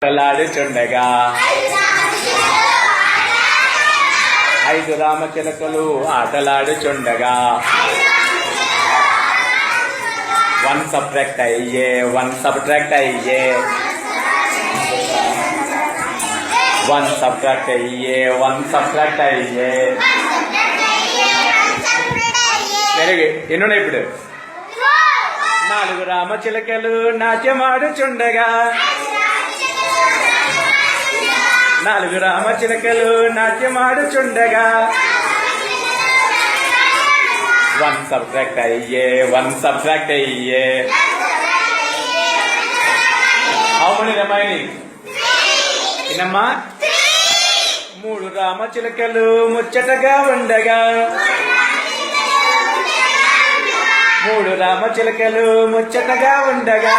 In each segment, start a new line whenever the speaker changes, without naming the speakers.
ఆటలాడుచుండగా 5 రామచిలకలు ఆటలాడుచుండగా 1 subtract అయ్యే 1 subtract అయ్యే 1 subtract అయ్యే 1 సబ్ట్రాక్ట్ అయ్యే. Very good. ఎన్నున్నాయి ఇప్పుడు? 4 రామచిలకలు నాట్యమాడుచుండగా 4 రామచిలకలు నాట్యమాడుచుండగా 1 సబ్ట్రాక్ట్ అయ్యే 1 సబ్ట్రాక్ట్ అయ్యే. How many remaining? వినమ్మా. 3 రామచిలకలు ముచ్చటగా ఉండగా 3 రామచిలకలు ముచ్చటగా ఉండగా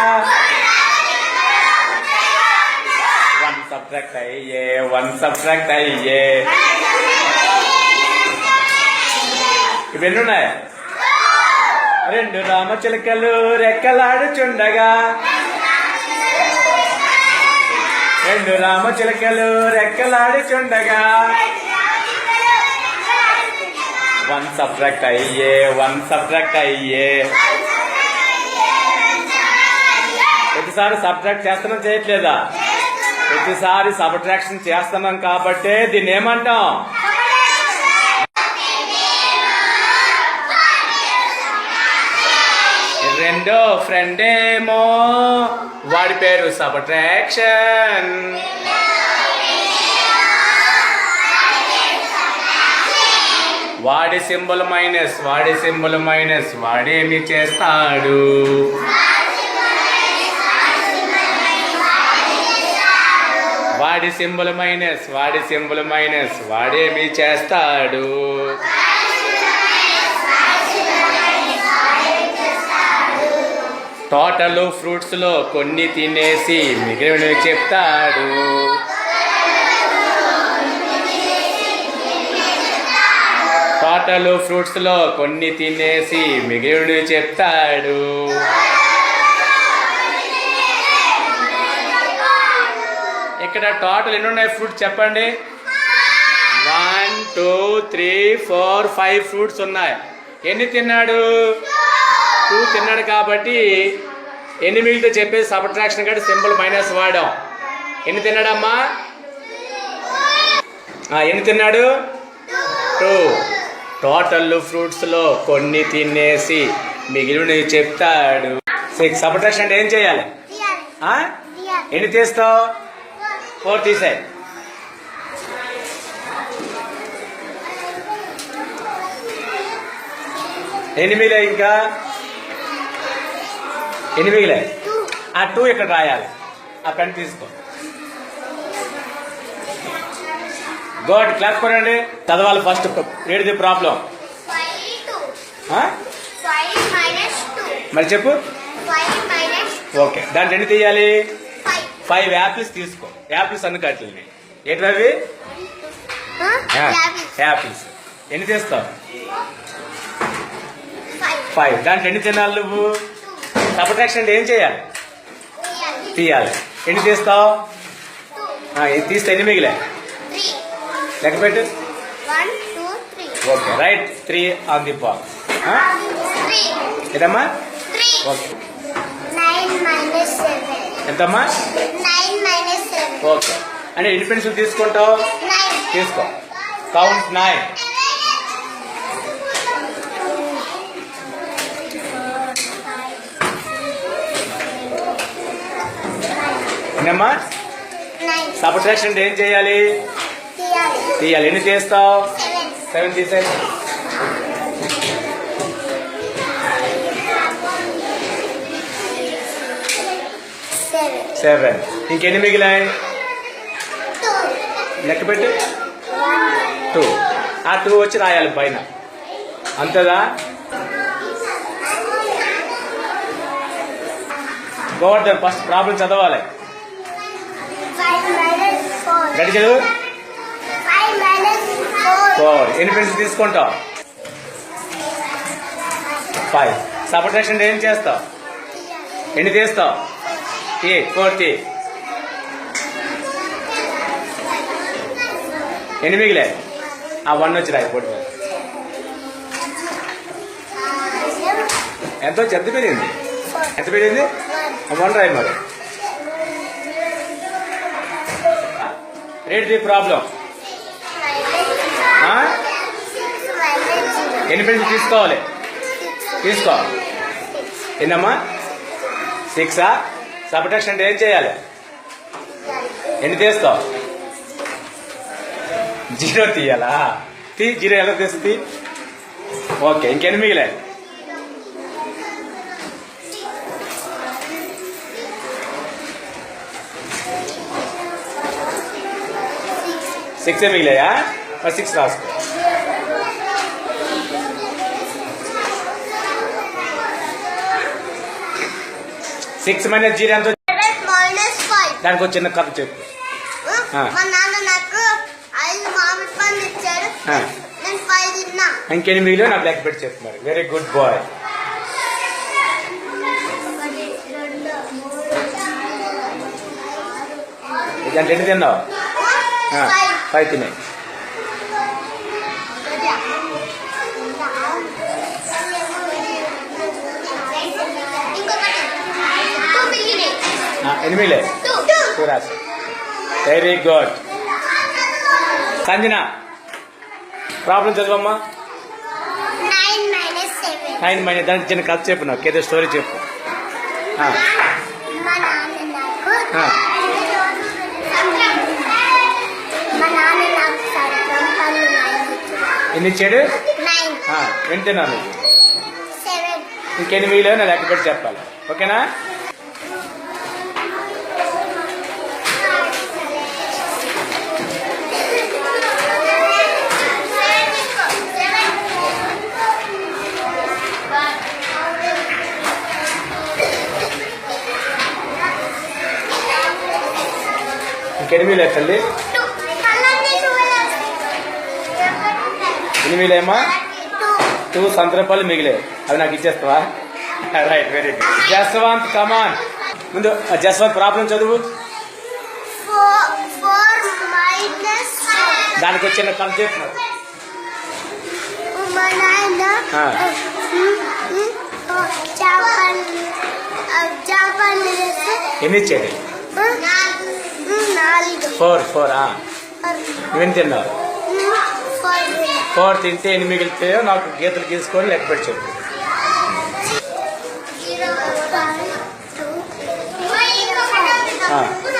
1 సబ్ట్రాక్ట్ అయ్యే 1 సబ్ట్రాక్ట్ అయ్యే. ఇవి ఎన్నున్నాయి? 2 రామచిలకలు రెక్కలాడుచుండగా 2 రామచిలకలు రెక్కలాడుచుండగా 1 సబ్ట్రాక్ట్ అయ్యే 1 సబ్ట్రాక్ట్ అయ్యే. ప్రతిసారి సబ్ట్రాక్ట్ చేస్తున్నాం చేయట్లేదా? ప్రతిసారి సబ్ట్రాక్షన్ చేస్తున్నాం కాబట్టే దీన్ని ఏమంటాం? రెండో ఫ్రెండ్ ఏమో వాడి పేరు సబ్ట్రాక్షన్. వాడి సింబల్ మైనస్ వాడేమి చేస్తాడు? వాడి సింబల్ మైనస్ వాడేమి చేస్తాడు? టోటల్ ఫ్రూట్స్ లో కొన్ని తినేసి మిగిలినవి చెప్తాడు. టోటల్ ఫ్రూట్స్ లో కొన్ని తినేసి మిగిలినవి చెప్తాడు. ఇక్కడ టోటల్ ఎన్ని ఉన్నాయి ఫ్రూట్స్ చెప్పండి? 1 2 3 4 5 ఫ్రూట్స్ ఉన్నాయి. ఎన్ని తిన్నాడు? 2 తిన్నాడు కాబట్టి ఎన్ని మిగిలితే చెప్పేసి సబ్ట్రాక్షన్ కంటే సింబల్ మైనస్ వాడాం. ఎన్ని తిన్నాడమ్మా? ఎన్ని తిన్నాడు? 2. టోటల్ ఫ్రూట్స్ లో కొన్ని తినేసి మిగిలినవి చెప్తాడు. సబ్ట్రాక్షన్ అంటే ఏం చేయాలి? ఎన్ని తీస్తావు? 4 తీసాయి. ఎన్ని మిగిలాయి? ఇంకా ఎన్ని మిగిలాయి? ఆ 2 ఇక్కడ రాయాలి. ఆ పెన్ తీసుకో. గుడ్. క్లాప్ కొనండి. చదవాలి ఫస్ట్. Read the problem. మరి చెప్పు. ఓకే. దాంట్లో ఎన్ని తీయాలి? 5 యాపిల్స్ తీసుకో. యాపిల్స్ అన్ని కట్టలు. ఏంటవి? యాపిల్స్. ఎన్ని తీస్తావు? 5. దాంట్లో ఎన్ని తినాలి నువ్వు? సబ్ట్రాక్షన్ అంటే ఏం చేయాలి? తీయాలి. ఎన్ని తీస్తావు? తీస్తే ఎన్ని మిగిలే? లెక్క పెట్టు. Okay. Right 3 on the box. ఏదమ్మా? ఓకే. ఎంతమ్మా? ఓకే. అంటే ఎన్ని పెన్సిల్ తీసుకుంటావు? తీసుకో. కౌంట్ 9. ఏమ్మా? సబ్ట్రాక్షన్ అంటే ఏం చేయాలి? తీయాలి. ఎన్ని చేస్తావు? 7 తీసే. సెవెన్. ఇంకెన్ని మిగిలాయి? లెక్క పెట్టు. 2. ఆ 2 వచ్చి రాయాలి పైన. అంతదా? గోవర్ధన్ ఫస్ట్ ప్రాబ్లం చదవాలి. గడి చదువు. 4. ఎన్ని పెన్సిల్ తీసుకుంటావు? 5. సబ్ట్రాక్షన్ ఏం చేస్తావు? ఎన్ని తీస్తావు? 8. 4 తీ. ఎన్ని మిగిలే? ఆ 1 వచ్చి రాయి బోర్డు మీద. ఎంత పెరిగింది? ఎంత పెరిగింది? 1 రాయి మరి. Read the problem. ఎన్ని పెన్సిల్ తీసుకోవాలి? తీసుకో. ఎన్నమ్మా? 6. సబ్ట్రాక్షన్ అంటే ఏం చేయాలి? ఎన్ని తీస్తావు? 0 తీయాలా? 0 ఎలా తీస్తుంది? ఓకే, ఇంకెన్ని మిగిలే? 6 మిగిలాయా? మరి 6 రాసుకో. సిక్స్ మైనస్ 0 ఎంత? దానికి ఒక చిన్న కథ చెప్పు. ఇంకెన్ని మిగిలిన నాకు లెక్క పెట్టి చెప్తున్నారు. Very good boy. దాంట్లో ఎన్ని తిన్నావు? 5 తిన్నాయి. ఎనిమిదిలే 2 రాసి. Very good. సంజన ప్రాబ్లం చదువమ్మా. 9 మైనస్ దానికి చిన్న కథ చెప్పు, నాకు ఏదో స్టోరీ చెప్పు. ఎన్ని ఇచ్చాడు? వింటున్నాను. ఇంకెన్ని మిగిలిన నా లెక్క పెట్టి చెప్పాలి. ఓకేనా? ఇంకెన్ని మిగిలే తల్లి? 8 2 సంతరపాలు మిగిలే. అవి నాకు ఇచ్చేస్తావా? Right, very good. Jaswant come on. ముందు జస్వంత్ ప్రాబ్లం చదువు. దానికి వచ్చిన కథ చెప్పు. ఎన్ని ఇచ్చేది? 4. నువ్వెన్ని తిన్నావు? 4 తింటే ఎన్ని మిగిలితాయో నాకు గీతలు గీసుకొని లెక్క పెట్టి చెప్పు.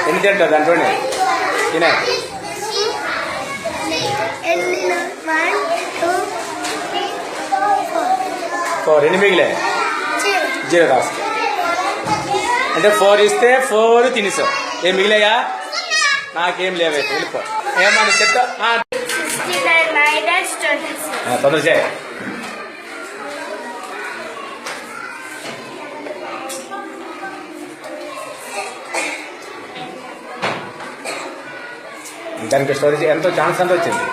ఎన్ని తింటావు దాంట్లోనే? తినే 4. ఎన్ని మిగిలే? 0 రాస్తా. అంటే 4 ఇస్తే 4 తినేసావు. ఏం మిగిలాయా? నాకేం లేవైతే వెళ్ళిపో. ఏమన్నా చెప్తా? తొందర చేయ. దానికి స్టోరీ ఎంతో ఛాన్స్ ఎంత వచ్చింది?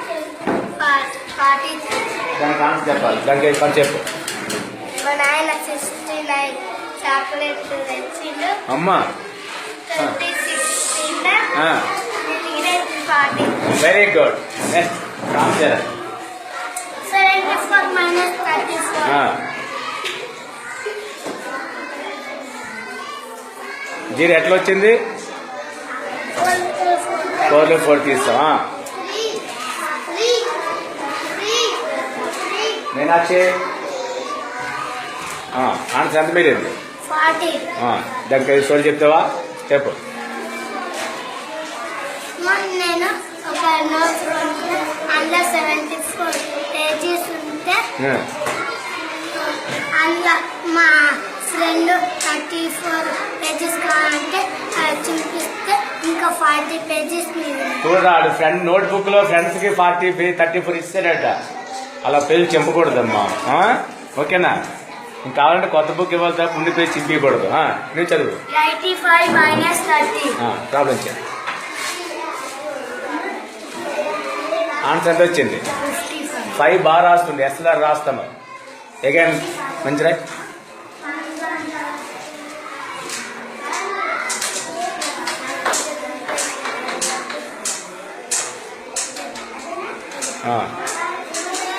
దానికి ఛాన్స్ చెప్పాలి. దానికి పని చెప్పు. అమ్మా very good. Next Ram Charan. 0 ఎట్లా వచ్చింది? 4లో 4 తీస్తావా? మీనాక్షి ఆన్సర్ ఎంత మీరేంది? దానికి 5 స్టోరీ చెప్తావా? చెప్పు.
నేను ఒక నోట్ అందులో 74 పేజెస్ ఉంటే అందులో మా ఫ్రెండ్ 34 పేజెస్ కావాలంటే చూపిస్తే ఇంకా 40 పేజెస్
చూడరాడు. ఫ్రెండ్ నోట్బుక్ లో ఫ్రెండ్స్ కి 34 ఇస్తాడట. అలా పేజీ చెంపకూడదమ్మా. ఓకేనా? ఇంకా కావాలంటే కొత్త బుక్ ఇవ్వాలి తప్ప ముందు పేజీ చింపకూడదు. నువ్వు చదువు.
85 - 30
ప్రాబ్లం చేయండి. ఆన్సర్ ఎంత వచ్చింది? 5 బాగా రాస్తుంది. ఎస్ఎల్ఆర్ రాస్తాము. అగైన్ మంచి రాయ్.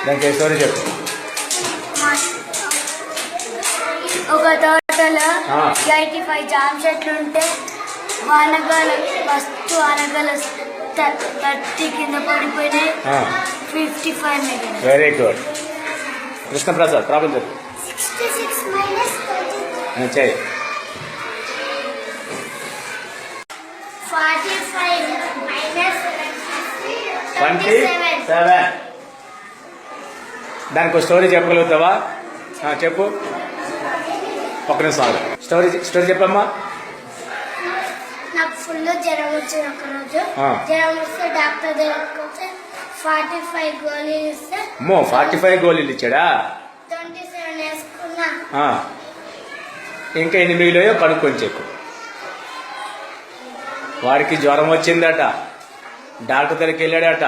దానికి స్టోరీ చెప్పు.
ఒక తోటలో 85 జామ చెట్లు ఉంటే వానగాలు 30 కింద పడిపోయినాయి, 55 మిగిలినాయి.
Very good. కృష్ణప్రసాద్ ప్రాబ్లం చెప్పు.
66 - 30
చేయి.
45 -
27. దానికి స్టోరీ చెప్పగలుగుతావా? చెప్పు. ఒక్క నిమిషం ఆగు. స్టోరీ చెప్పమ్మా.
నాకు ఫుల్ జ్వరం వచ్చింది ఒకరోజు. జ్వరం వస్తే డాక్టర్ దగ్గరికి వస్తే 45 గోళీలు ఇస్తే
45 గోళీలు ఇచ్చాడా?
27 వేసుకున్నా.
ఇంకా ఎన్ని మిగిలియో కనుక్కొని చెప్పు. వాడికి జ్వరం వచ్చిందట, డాక్టర్ దగ్గరికి వెళ్ళాడట,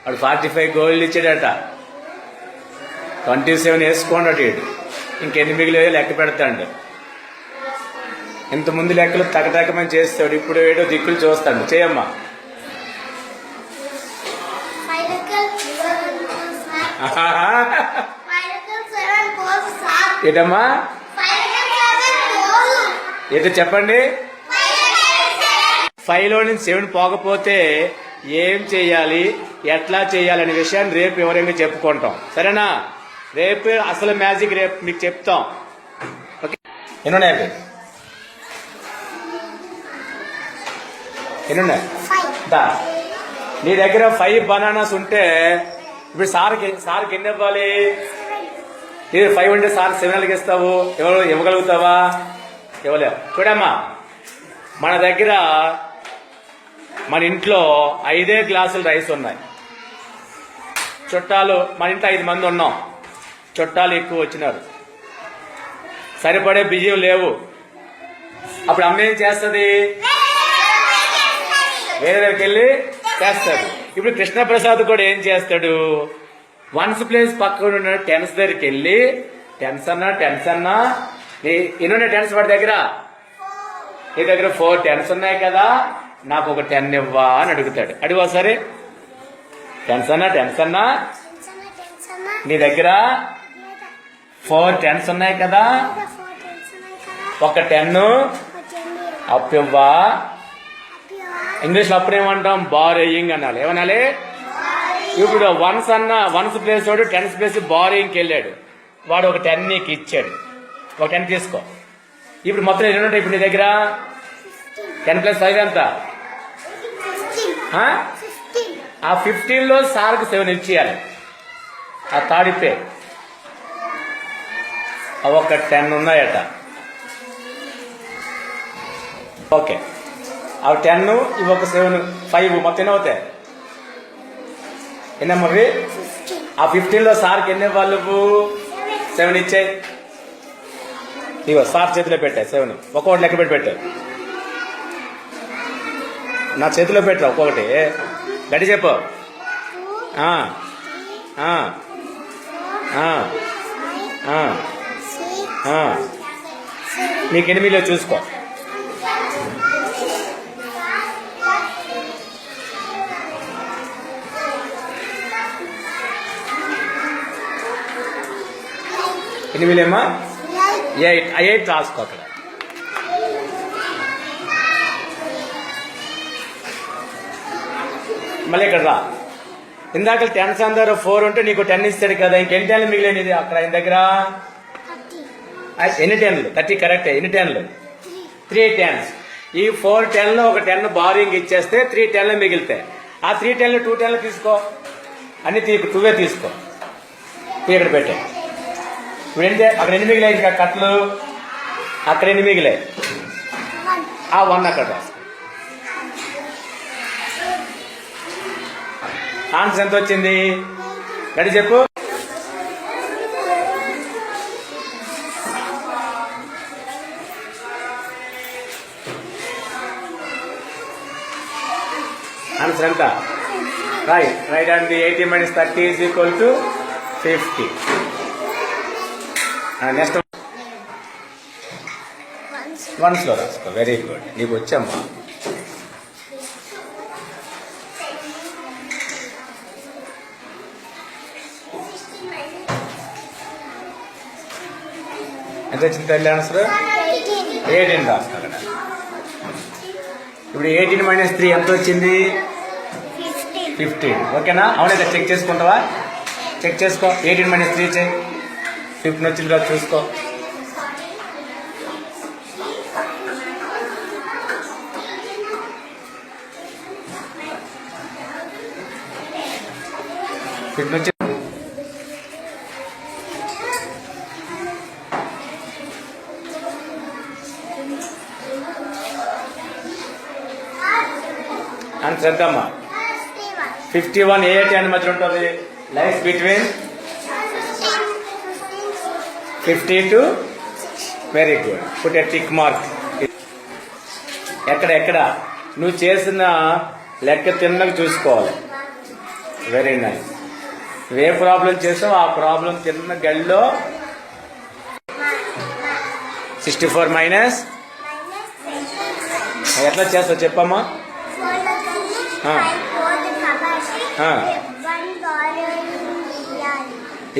వాడు 45 గోళీలు ఇచ్చాడట, 27 వేసుకోండి అటు. ఇంకెన్ని మిగిలియో లెక్క పెడతాడు. ఇంతకుముందు లెక్కలు తగటకమని చేస్తాడు, ఇప్పుడు ఏడో దిక్కులు చూస్తాడు. చేయమ్మా. ఏటమ్మా ఏటో చెప్పండి. 5లో నుంచి 7 పోకపోతే ఏం చేయాలి, ఎట్లా చేయాలి అనే విషయాన్ని రేపు వివరంగా చెప్పుకుంటాం. సరేనా? రేపు అసలు మ్యాజిక్ రేపు మీకు చెప్తాం. ఓకే. ఎన్నున్నాయి? ఎన్నున్నాయి? నీ దగ్గర 5 బనానాస్ ఉంటే ఇప్పుడు సార్కి ఎన్ని ఇవ్వాలి? 5 ఉంటే సార్ 7 ఇస్తావు. ఇవ్వగలుగుతావా? ఇవ్వలేవు. చూడమ్మా, మన దగ్గర మన ఇంట్లో 5 గ్లాసులు రైస్ ఉన్నాయి. చుట్టాలు మన ఇంట్లో 5 మంది ఉన్నాం. చుట్టాలు ఎక్కువ వచ్చినారు, సరిపడే బియ్యం లేవు. అప్పుడు అమ్మ ఏం చేస్తుంది? వేరే దగ్గరికి వెళ్ళి చేస్తాడు. ఇప్పుడు కృష్ణప్రసాద్ కూడా ఏం చేస్తాడు? 1's ప్లేస్ పక్కన ఉన్న 10's దగ్గరికి వెళ్ళి టెన్స్ అన్నా ఎన్నున్నాయి టెన్స్ వాడి దగ్గర? నీ దగ్గర 4 10's ఉన్నాయి కదా, నాకు ఒక 10 ఇవ్వా అని అడుగుతాడు. అడిగా సరే. టెన్స్ అన్నా నీ దగ్గర 4 10's ఉన్నాయి కదా, ఒక 10 అప్పు ఇవ్వా. ఇంగ్లీష్లో అప్పుడు ఏమంటాం? బారోయింగ్ అనాలి. ఏమనాలి? ఇప్పుడు 1's ప్లేస్ వాడు 10's ప్లేస్ బారోయింగ్కి వెళ్ళాడు. వాడు ఒక 10 నీకు ఇచ్చాడు. ఒక 10 తీసుకో. ఇప్పుడు మొత్తం ఎన్ని ఉంటాయి ఇప్పుడు నీ దగ్గర? 10 + 5 ఎంత? ఆ 15లో సార్కు 7 ఇచ్చేయాలి. ఆ తాడిపే ఒక 10 ఉన్నాయట. ఓకే, ఆ 10 ఇవి ఒక 7 5 మొత్తం ఎన్ని అవుతాయి? ఎన్నమ్మవి? ఆ 15లో సార్కి ఎన్ని ఇవ్వాలి? 7 ఇచ్చాయి. ఇగో సార్ చేతిలో పెట్టాయి 7. ఒక్కొక్కటి లెక్క పెట్టావు. నా చేతిలో పెట్టరా ఒక్కొక్కటి. గట్టి చెప్పు. నీకు 8లో చూసుకో. ఎనిమిదేమా? 8 రాసుకో అక్కడ. మళ్ళీ ఇక్కడ రా. ఇందాక 10's అందరూ 4 ఉంటే నీకు 10 ఇస్తాడు కదా, ఇంకెన్ని 10 మిగిలినది అక్కడ ఆయన దగ్గర? ఎన్ని 10లు? 30 కరెక్ట్. ఎన్ని 10లు? 3 10's. ఈ 4 10లో ఒక 10 బారింగ్ ఇచ్చేస్తే 3 10లు మిగిలితే ఆ 3 10లు 2 10లు తీసుకో. అన్ని 2 తీసుకో. ఇక్కడ పెట్టే. ఇప్పుడు ఏంటి అక్కడ ఎన్ని మిగిలాయి? ఇంకా కట్లు అక్కడ ఎన్ని మిగిలాయి? ఆ 1 అక్కడ రాసుకో. ఆన్సర్ ఎంత వచ్చింది? గడి చెప్పు. ఆన్సర్ ఎంత? రైట్ అండి. 80 - 30 = 50. నెక్స్ట్ 1స్లో రాసుకో. వెరీ గుడ్, నీకు వచ్చమ్మా. ఎంత వచ్చింది తల్లి ఆన్సర్? 18 రాస్తారు అక్కడ. ఇప్పుడు 18 - 3 ఎంత వచ్చింది? 15. ఓకేనా? అవునా? చెక్ చేసుకుంటావా? చెక్ చేసుకో. 18 - 3 చేయి. 15 వచ్చింది రాదు చూసుకో. వచ్చి అని చేద్దామా? 51 ఏ టెన్ మధ్య ఉంటుంది? Lines between 50 to very good. Put a tick mark. ఎక్కడ నువ్వు చేసిన లెక్క తిన్నగా చూసుకోవాలి. Very nice. నువ్వే ప్రాబ్లం చేసావు ఆ ప్రాబ్లం తిన్న గడిలో 64 మైనస్ ఎట్లా చేస్తావు చెప్పమ్మా?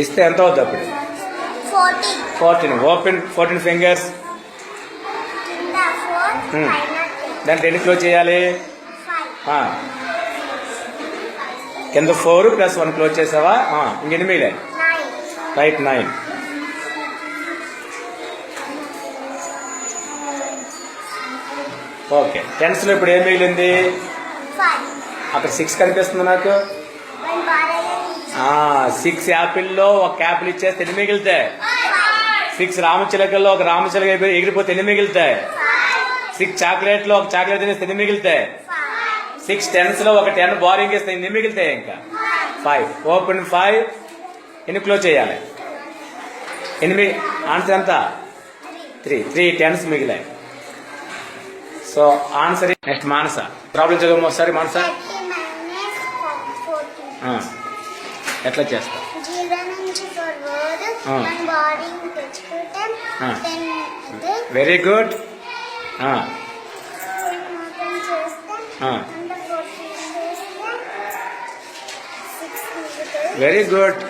ఇస్తే ఎంత అవుతుంది అప్పుడు? 14. Open 14 fingers. దాంట్లో ఎన్ని క్లోజ్ చేయాలి? కింద 4 + 1 క్లోజ్ చేసావా? ఇంకెన్ని మిగిలే? రైట్ 9. ఓకే. టెన్స్లో ఇప్పుడు ఏం మిగిలింది? అక్కడ 6 కనిపిస్తుంది నాకు. 6 యాపిల్లో ఒక యాపిల్ ఇచ్చేస్తే ఎన్ని మిగులుతాయి? 6 రామచిలకల్లో ఒక రామచిలక ఎగిరిపోతే ఎన్ని మిగులుతాయి? 6 చాక్లెట్లో ఒక చాక్లెట్ తినేస్తే ఎన్ని మిగులుతాయి? 6 టెన్స్లో ఒక 10 బోరింగ్ ఇస్తే ఎన్ని మిగులుతాయి? ఇంకా 5. ఓపెన్ 5. ఎన్ని క్లోజ్ చేయాలి? 8. ఆన్సర్ ఎంత? 3 టెన్స్ మిగిలాయి. సో ఆన్సర్ నెక్స్ట్ మానస. ప్రాబ్లం చదువు ఒకసారి మానస. ఎట్లా చేస్తా? Very good. Very good.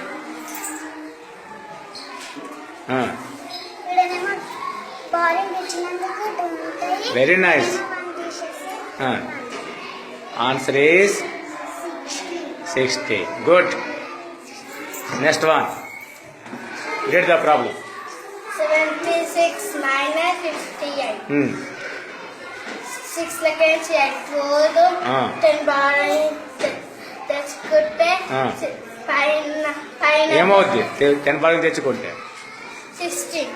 Very nice. Answer is 60. Good. Next one. Read the problem.
76 - 58. 6 లెక్కించి 4 10 బారింగ్ తెచ్చుకుంటే పైన
ఏమవుద్ది? 10 బారింగ్ తెచ్చుకుంటే
16.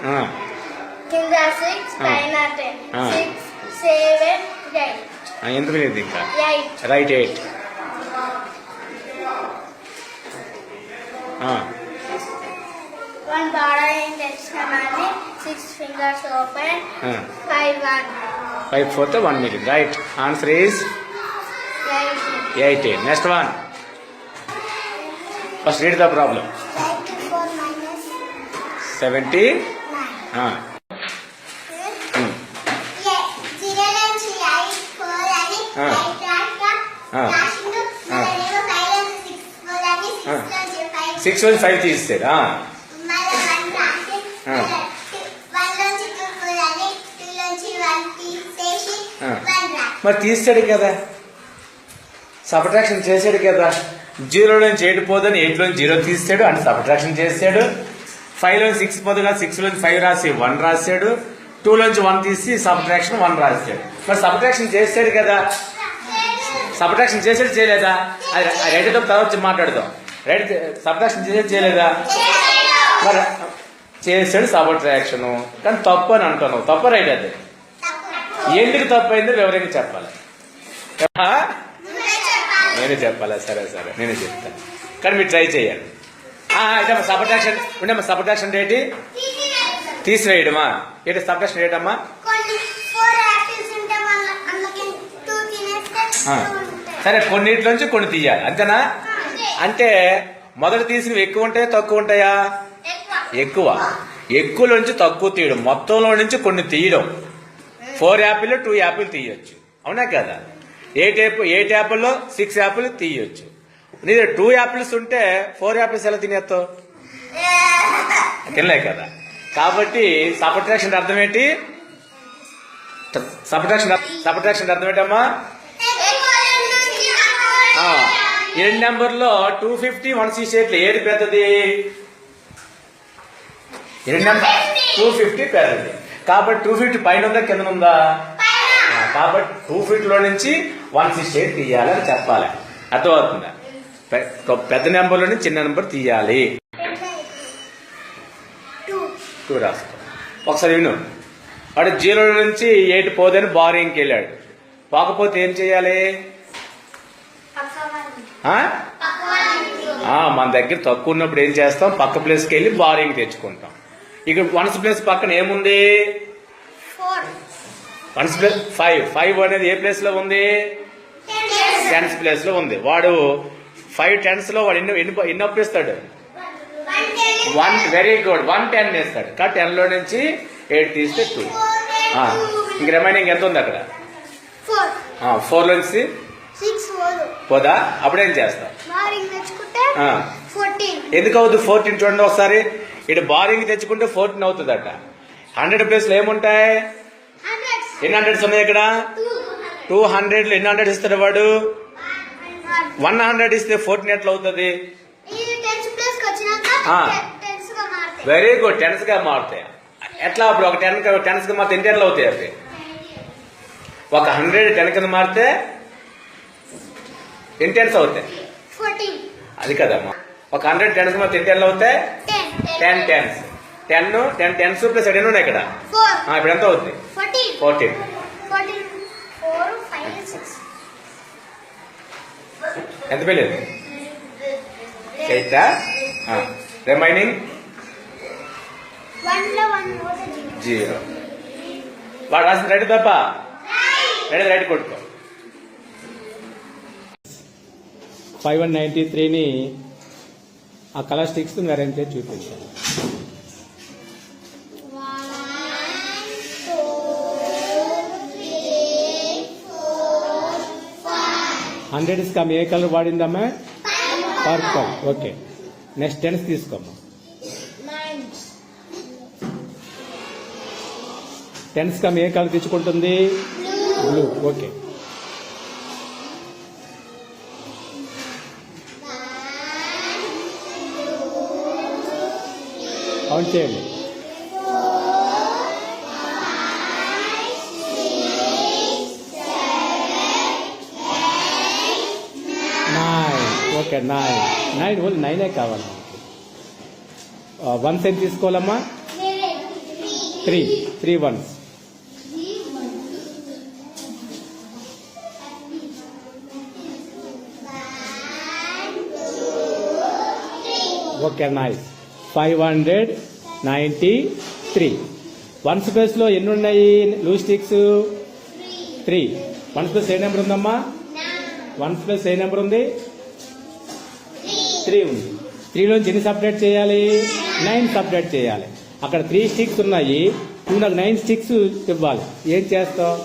కింద 6 పైన 10. 6 7 8.
ఎందుకు లేదు ఇంకా?
8.
Right 8.
One borrowing తెచ్చామని 6 fingers open. 5 1.
5 పోతే 1 మిగిలింది. Right. Answer is 18. Next one. First read the problem. 79. Six నుంచి 5 తీస్తాడు. మరి తీస్తాడు కదా, సబ్ట్రాక్షన్ చేసాడు కదా. 0 నుంచి 8 పోదని 8 నుంచి 0 తీస్తాడు అంటే సబ్ట్రాక్షన్ చేసాడు. 5 నుంచి 6 పోదుగా 6 నుంచి 5 రాసి 1 రాశాడు. 2 నుంచి 1 తీసి సబ్ట్రాక్షన్ 1 రాశాడు. మరి సబ్ట్రాక్షన్ చేసాడు కదా. సబ్ట్రాక్షన్ చేసాడు చేయలేదా? అది రైట్ తర్వాత వచ్చి మాట్లాడదాం. రైట్. సబ్ట్రాక్షన్ చేసేది చేయలేదా? మరి చేసాడు సబ్ట్రాక్షన్, కానీ తప్పు అని అంటున్నావు. తప్పు రైట్? అది ఎందుకు తప్పు అయిందో వివరంగా చెప్పాలి. నేనే చెప్పాలా? సరే సరే నేనే చెప్తాను, కానీ మీరు ట్రై చేయండి. అయితే సబ్ట్రాక్షన్ ఉండమ్మా. సబ్ట్రాక్షన్ రేటి తీసివేయడమా? ఏంటి సబ్ట్రాక్షన్ రేటమ్మా? సరే కొన్నిట్లోంచి కొన్ని తీయాలి అంతేనా? అంటే మొదట తీసినవి ఎక్కువ ఉంటాయా తక్కువ ఉంటాయా? ఎక్కువలోంచి తక్కువ తీయడం, మొత్తంలో నుంచి కొన్ని తీయడం. 4 యాపిల్ 2 యాపిల్ తీయొచ్చు, అవునా కదా? 8 యాపిల్లో 6 యాపిల్ తీయొచ్చు. నీ 2 యాపిల్స్ ఉంటే 4 యాపిల్స్ ఎలా తినేస్తావు? తినలే కదా. కాబట్టి సబ్ట్రాక్షన్ అర్థం ఏంటి? సబ్ట్రాక్షన్ అర్థం ఏంటమ్మా? ఈ రెండు నెంబర్లో 250 168 ఏది పెద్దది? ఈ రెండు నెంబర్ 250 పెద్దది. కాబట్టి 250 పైన ఉందా కింద ఉందా? కాబట్టి 250 లో నుంచి 168 తీయాలని చెప్పాలి. అర్థమవుతుందా? పెద్ద నెంబర్లో నుంచి చిన్న నెంబర్ తీయాలి. 2 రాసుకో. ఒకసారి విను. వాడు 0 నుంచి 8 పోదని బారింగ్కి వెళ్ళాడు. పోకపోతే ఏం చేయాలి? మన దగ్గర తక్కువ ఉన్నప్పుడు ఏం చేస్తాం? పక్క ప్లేస్కి వెళ్ళి బారింగ్ తెచ్చుకుంటాం. ఇక్కడ వన్స్ ప్లేస్ పక్కన ఏముంది? 1 ప్లస్ 5 అనేది ఏ ప్లేస్ లో ఉంది? 10th ప్లేస్ లో ఉంది. వాడు 5 10s లో వాడు ఎన్ని అప్పు ఇస్తాడు? 1. Very good. 1 10 వేస్తాడు. 10 లో నుంచి 8 తీస్తే 2. ఇంక రిమైనింగ్ ఎంత ఉంది అక్కడ? 4 లో నుంచి 6 పోదా? అప్పుడేం చేస్తాం? ఎందుకు అవుతుంది 14? చూడండి ఒకసారి. ఇటు బారింగ్ తెచ్చుకుంటే 14 అవుతుందట. 100 ప్లేస్ లో ఏముంటాయి? ఎన్ని 100s ఉన్నాయి ఇక్కడ? 200 లో ఎన్ని 100 ఇస్తాడు వాడు? 100 ఇస్తే 14 ఎట్లా అవుతుంది? Very good. 10s గా మారుతాయి. ఎట్లా? అప్పుడు ఒక 10s గా మారితే ఎన్ని 10లు అవుతాయి అవి? ఒక 100 10 కింద మారితే ఎన్ని 10s అవుతాయి? అది కదమ్మా. ఒక 100 10s మారితే ఎన్ని 10లు అవుతాయి? 10 10s. 10 10s ప్లస్ ఎన్ని ఉన్నాయి ఇక్కడ? ఇప్పుడు ఎంత అవుతుంది? 14. ఎంత పెళ్ళేది? 8. రిమైనింగ్ 0. వాడు రాసిన రెడీ తప్ప రెడీ కొట్టుకో. 5193ని ఆ కలర్ స్టిక్స్ అరేంజ్ చేసి చూపించాను. 100 కమ్ ఏ కలర్ వాడిందమ్మా? పర్పుల్. ఓకే. నెక్స్ట్ 10s తీసుకోమ్మా. 10s కమ్ ఏ కలర్ తెచ్చుకుంటుంది? బ్లూ. ఓకే. కౌంట్ చేయండి. 9. ఓకే. 9 ఓన్లీ 9 కావాలి. 1s ఎంత తీసుకోవాలమ్మా? 3 1s. Okay. Nice. 593. 1s place లో ఎన్ని ఉన్నాయి? Loose sticks 3. 1s ప్లస్ ఏ నెంబర్ ఉందమ్మా? 1s ప్లస్ ఏ నెంబర్ ఉంది? 3 ఉంది. 3 లోంచి ఎన్ని సపరేట్ చేయాలి? 9 సపరేట్ చేయాలి. అక్కడ 3 స్టిక్స్ ఉన్నాయి. నువ్వు నాకు 9 స్టిక్స్ ఇవ్వాలి. ఏం చేస్తావు?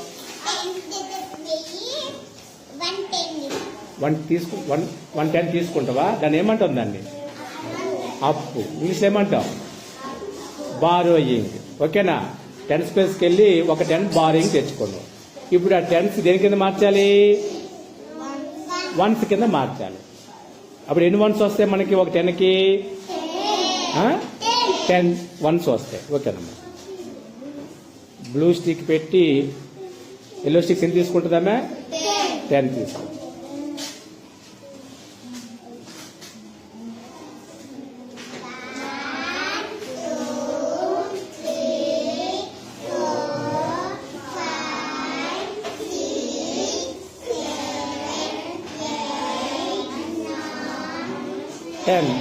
110 తీసుకుంటావా? దాన్ని ఏమంటావు? దాన్ని అప్పు. ఇంగ్లీష్ ఏమంటావు? బారోయింగ్. ఓకేనా? 10s ప్లేస్కి వెళ్ళి ఒక 10 బారోయింగ్ తెచ్చుకున్నావు. ఇప్పుడు ఆ 10s దేని కింద మార్చాలి? 1s కింద మార్చాలి. అప్పుడు ఎన్ని 1s వస్తాయి మనకి? ఒక 10కి 10 1s వస్తాయి. ఓకేనమ్మా. బ్లూ స్టిక్ పెట్టి ఎల్లో స్టిక్స్ ఎంత తీసుకుంటుందమ్మా? 10 తీసుకుంటాం.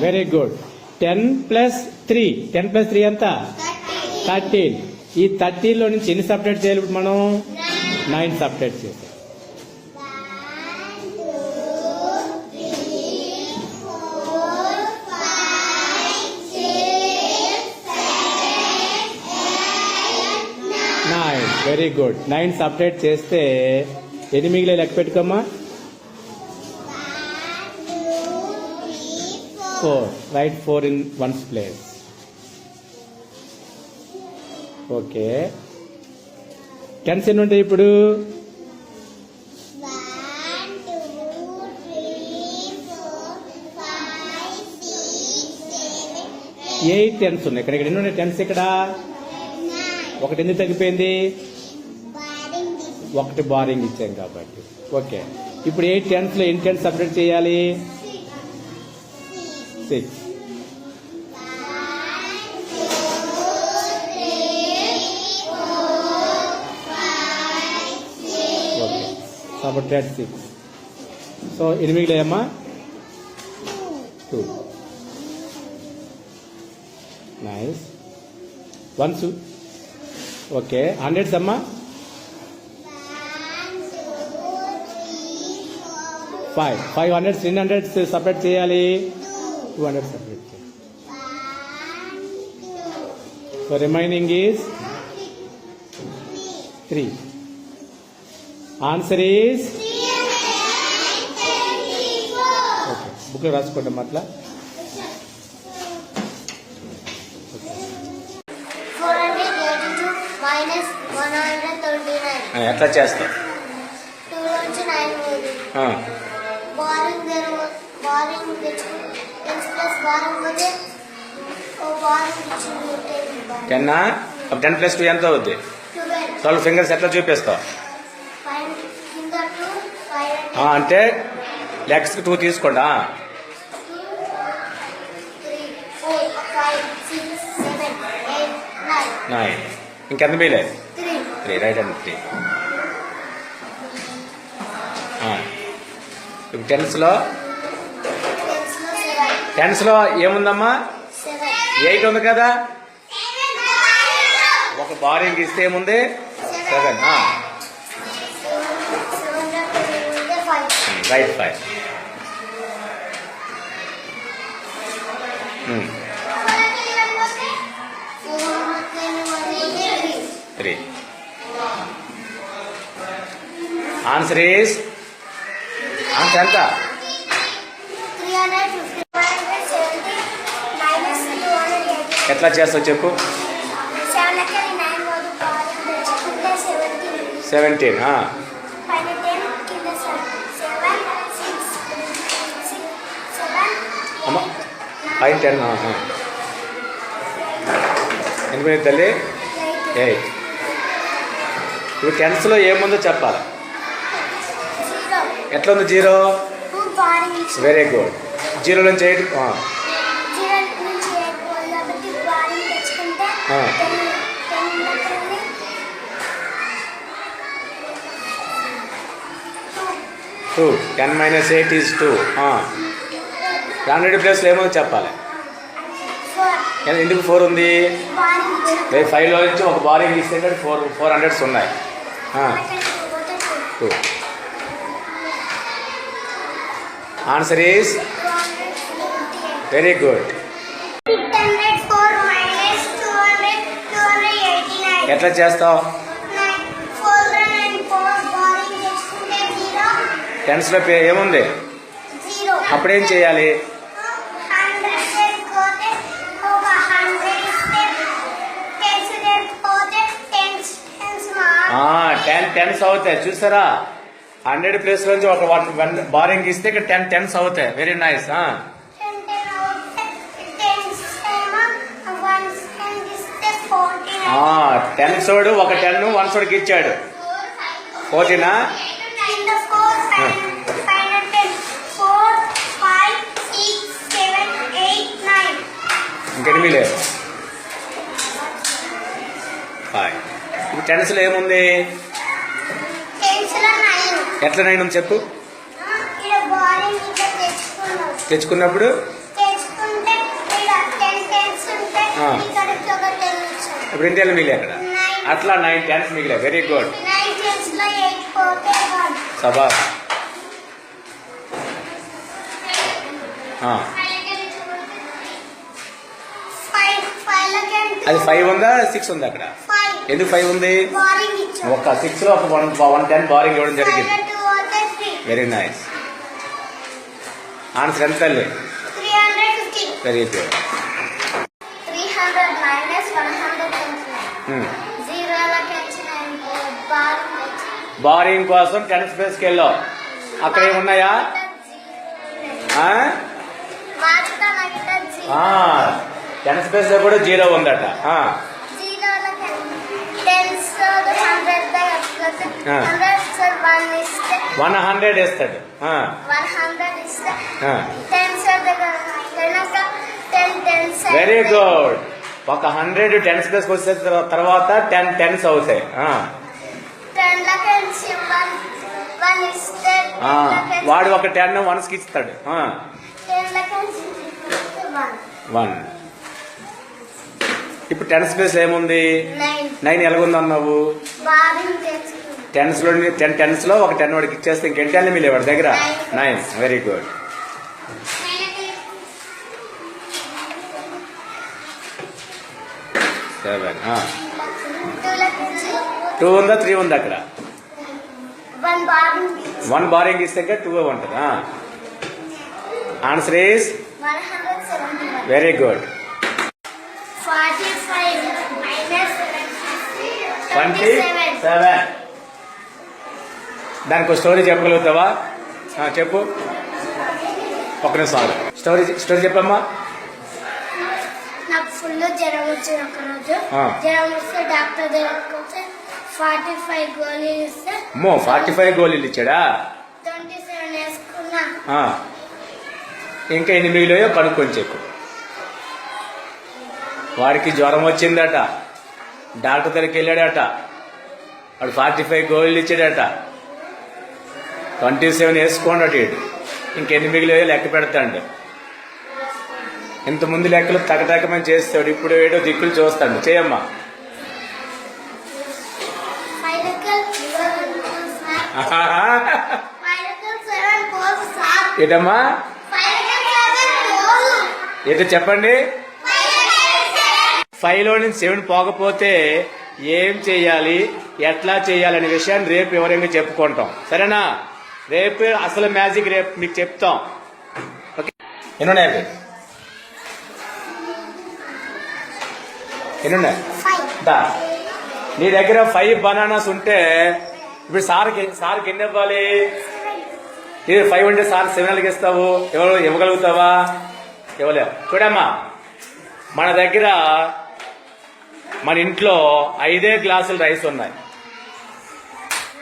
Very good. 10 ప్లస్ 3. 10 ప్లస్ 3 ఎంత? 13. ఈ 13 లో నుంచి ఎన్ని సపరేట్ చేయాలి? ఇప్పుడు మనం 9 సపరేట్ చేసాం. Very good. 9 సపరేట్ చేస్తే ఎన్ని మిగిలే లెక్క పెట్టుకోమ్మా? 4. Right 4 in 1s place. Okay. Tens ఎన్ని ఉంటాయి ఇప్పుడు?
1 2 3 4 5 6 7
8 టెన్స్ ఉన్నాయి. ఇక్కడ ఎన్ని ఉన్నాయి టెన్స్? ఇక్కడ
9
ఒకటి ఎందుకు తగ్గిపోయింది?
బారింగ్
ఒకటి బారింగ్ ఇచ్చాం కాబట్టి. ఓకే. ఇప్పుడు 8 టెన్స్ లో ఎన్ని టెన్స్ సపరేట్ చేయాలి? 6. Okay. Separate 6. So 8 మిగిలాయమ్మా? 2. Nice. 1 okay. 100s అమ్మా? 5. 500s 300s సపరేట్ చేయాలి. 200 సపరేట్ చేయాలి. So remaining is 3. Answer is okay. బుక్లో రాసుకోండి అట్లా.
482 minus 139.
ఎట్లా చేస్తాం?
2 నుంచి 9 పోదు. బారింగ్ తెచ్చుకుని టెన్స్ ప్లస్ బారింగ్ పోతే ఓ బారింగ్ ఇచ్చింది
10 10 ప్లస్ 2 ఎంత అవుద్ది? 12 ఫింగర్స్ ఎట్లా చూపిస్తావు?
కింద 2 5
అంటే లెగ్స్కి 2 తీసుకోండి.
2 3 4 5 6 7 8 9
9. ఇంకెంత మీలే?
3
3. రైట్ అండి. 3. ఇప్పుడు టెన్స్లో ఏముందమ్మా? 8 ఉంది కదా. ఒక బారింగ్ ఇస్తే ఏముంది? 7. రైట్ 5. 3. ఆన్సర్ ఈస్ ఆన్సర్ ఎంత?
350 minus 280.
ఎట్లా చేస్తావు చెప్పు?
7 లెక్కని 9 పోదు. బారింగ్ తెచ్చుకుంటే 17.
17.
పైన 10 కింద 7 6 7
అమ్మ 5 10. ఎనిమిది తల్లి 8. ఇప్పుడు టెన్స్లో ఏముందో చెప్పాలి.
0
ఎట్లా ఉంది? 0.
బారింగ్ ఇచ్చింది.
Very good. 0 నుంచి 8.
0 నుంచి 8 పోదు కాబట్టి బారింగ్ తెచ్చుకుంటే 10 లెక్కని
2. 10 minus 8 is 2. 100 ప్లేస్లో ఏముందో చెప్పాలి.
4
ఎందుకు 4 ఉంది?
బారింగ్ ఇచ్చింది.
5లో నుంచి ఒక బారింగ్ ఇస్తే 400s ఉన్నాయి. 2. Answer is very good.
604 minus 200 289.
ఎట్లా చేస్తావు?
404 బారింగ్ తెచ్చుకుంటే 0
టెన్స్లో ఏముంది?
0.
అప్పుడేం చేయాలి?
100 పోతే ఒక 100 ఇస్తే 10 పోతే 10 మార్క్
10 10s అవుతాయి. చూసారా? 100 ప్లేస్ నుంచి ఒక 1 బారింగ్ ఇస్తే ఇక్కడ 10 10s అవుతాయి. Very nice.
10 అవుతే 10 ఏమో 1 ఇస్తే 49.
10 సోడు ఒక 10 1 సోడుకి ఇచ్చాడు. 14.
కింద 4 పైన 10 4 5 6 7 8 9.
ఇంకెనిమిది లేదు. 5. ఇప్పుడు టెన్స్లో ఏముంది?
టెన్స్లో 9.
ఎట్లా 9 ఉంది చెప్పు?
ఇక్కడ బారింగ్ ఇంకా
తెచ్చుకున్నప్పుడు
తెచ్చుకుంటే ఇక్కడ 10 టెన్స్ ఉంటే ఇక్కడ ఒక 10 ఇచ్చారు.
ఇప్పుడు ఎన్ని టెన్లు మిగిలి అక్కడ? అట్లా 9 10s మిగిలే. Very good.
9 టెన్స్ లో 8 పోతే 1.
సబాష్. అది 5 ఉందా 6 ఉందా అక్కడ? ఎందుకు 5 ఉంది?
బారింగ్ ఇచ్చారు.
ఒక 6లో ఒక 110 బారింగ్ ఇవ్వడం జరిగింది.
3.
Very nice. ఆన్సర్ ఎంత తల్లి?
350.
Very good.
300 minus 129. జీరోలకి వచ్చిన
బారింగ్ కోసం టెన్ స్పేస్కి వెళ్ళావు. అక్కడ ఏమున్నాయా? టెన్ స్పేస్ లో కూడా జీరో ఉందట. 100 ఇస్తాడు. Very good. ఒక 100 10 స్పేస్ వచ్చే తర్వాత 10 టెన్స్ అవుతాయి. వాడు ఒక 10 1 కి ఇస్తాడు. 1. ఇప్పుడు 10 స్పేస్ ఏముంది? 9 ఎలాగుంది అన్నావు? 10 లో ఒక 10 వాడికి ఇచ్చేస్తే ఇంకెన్ని 10 మిగిలే వాడి దగ్గర? 9. Very good. సెవెన్. 2 ఉందా 3 ఉందా అక్కడ? 1 బారింగ్ ఇస్తే 2 ఉంటుంది. Answer is very good. 27. దానికి ఒక స్టోరీ చెప్పగలుగుతావా? చెప్పు. ఒక నిమిషం స్టోరీ చెప్పమ్మా.
నాకు ఫుల్ జ్వరం వచ్చింది ఒక రోజు. జ్వరం వస్తే డాక్టర్ దగ్గరికి వస్తే 45 గోళీలు ఇస్తే
45 గోళీలు ఇచ్చాడా?
27 వేసుకున్నా.
ఇంకా 8 మిగిలియో కనుక్కొని చెప్పు. వాడికి జ్వరం వచ్చిందట, డాక్టర్ దగ్గరికి వెళ్ళాడట, వాడు 45 గోళీలు ఇచ్చాడట, 27 వేసుకోండి అటు ఇటు. ఇంకెన్ని మిగిలియో లెక్క పెడతాడు. ఇంతకుముందు లెక్కలు తగటకమని చేస్తాడు, ఇప్పుడు ఏడో దిక్కులు చూస్తాడు. చేయమ్మా. ఏటమ్మా? ఏదో చెప్పండి. 5లో నుంచి 7 పోకపోతే ఏం చెయ్యాలి, ఎట్లా చేయాలి అనే విషయాన్ని రేపు వివరంగా చెప్పుకుంటాం. సరేనా? రేపు అసలు మ్యాజిక్ రేపు మీకు చెప్తాం. ఓకే. ఎన్నున్నాయి? ఎన్నున్నాయి? నీ దగ్గర 5 బనానాస్ ఉంటే ఇప్పుడు సార్కి ఎన్ని ఇవ్వాలి? ఇది 5 ఉంటే సార్ 7 ఇస్తావు. ఇవ్వగలుగుతావా? ఇవ్వలేవు. చూడమ్మా, మన దగ్గర మన ఇంట్లో 5 గ్లాసులు రైస్ ఉన్నాయి.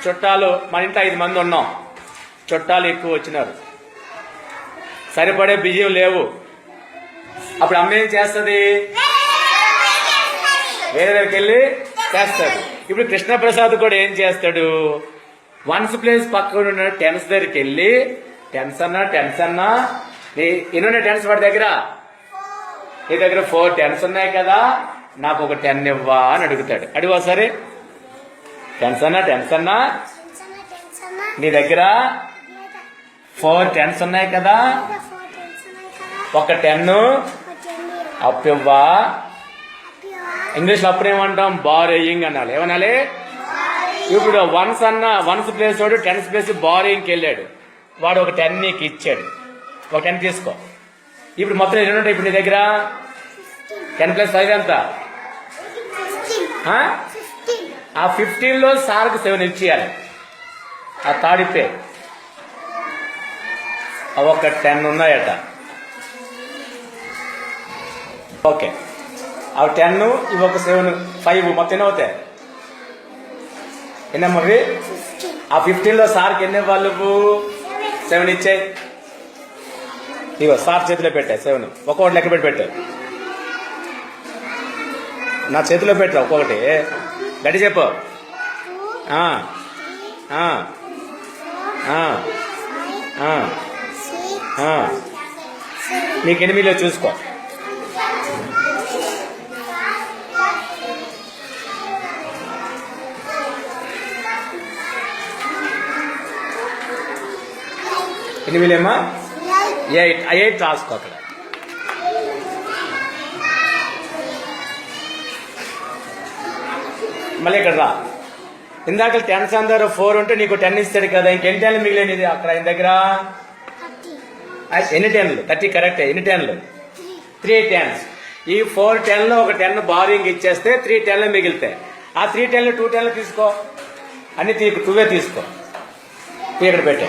చుట్టాలు మన ఇంట్లో 5 మంది ఉన్నాం. చుట్టాలు ఎక్కువ వచ్చినారు, సరిపడే బియ్యం లేవు. అప్పుడు అమ్మ ఏం చేస్తుంది? వేరే దగ్గరికి వెళ్ళి చేస్తాడు. ఇప్పుడు కృష్ణప్రసాద్ కూడా ఏం చేస్తాడు? 1's ప్లేస్ పక్కన ఉన్న 10's దగ్గరికి వెళ్ళి టెన్స్ అన్నా ఎన్ని 10's వాడి దగ్గర? నీ దగ్గర 4 10's ఉన్నాయి కదా, నాకు ఒక 10 ఇవ్వా అని అడుగుతాడు. అడుగు సరే. 10's అన్నా నీ దగ్గర 4 10's ఉన్నాయి కదా, ఒక 10 అప్పు ఇవ్వా. ఇంగ్లీష్లో అప్పుడేమంటాం? బారోయింగ్ అనాలి. ఏమనాలి? ఇప్పుడు 1's ప్లేస్ వాడు 10's ప్లేస్ బారోయింగ్కి వెళ్ళాడు. వాడు ఒక 10 నీకు ఇచ్చాడు. ఒక 10 తీసుకో. ఇప్పుడు మొత్తం ఎన్ని ఉంటాయి ఇప్పుడు నీ దగ్గర? 10 + 5 ఎంత? ఆ 15లో సార్కి 7 ఇచ్చేయాలి. ఆ తాడిపే ఒక 10 ఉన్నాయట. ఓకే, అవి 10 ఇవి ఒక 7 5 మొత్తం ఎన్ని అవుతాయి? ఎన్నమ్మవి? ఆ 15లో సార్కి ఎన్ని ఇవ్వాలి? 7 ఇచ్చాయి. ఇగో సార్ చేతిలో పెట్టా 7. ఒక్కొక్కటి లెక్క పెట్టి పెట్టారు. నా చేతిలో పెట్టా ఒక్కొక్కటి. గట్టి చెప్పు. నీకు ఎనిమిదిలో చూసుకో. ఎనిమిదేమ్మా? 8 రాసుకో అక్కడ. మళ్ళీ ఇక్కడ రా. ఇందాక 10's అందరూ 4 ఉంటే నీకు 10 ఇస్తాడు కదా, ఇంకెన్ని 10 మిగిలినది అక్కడ ఆయన దగ్గర? ఎన్ని 10లు? 30 కరెక్టే. ఎన్ని 10లు? 3 10's. ఈ 4 10లో ఒక 10 బారింగ్ ఇచ్చేస్తే 3 10లు మిగులుతాయి. ఆ 3 10లు 2 10లు తీసుకో, అన్ని టూవే తీసుకో, ఇక్కడ పెట్టే.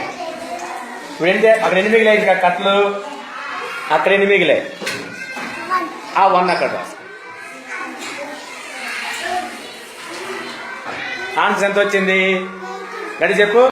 ఇప్పుడు అక్కడ ఎన్ని మిగిలాయి? ఇంకా కట్లు అక్కడ ఎన్ని మిగిలాయి? ఆ 1 అక్కడ రాసుకో. ఆన్సర్ ఎంత వచ్చింది? గడి చెప్పు.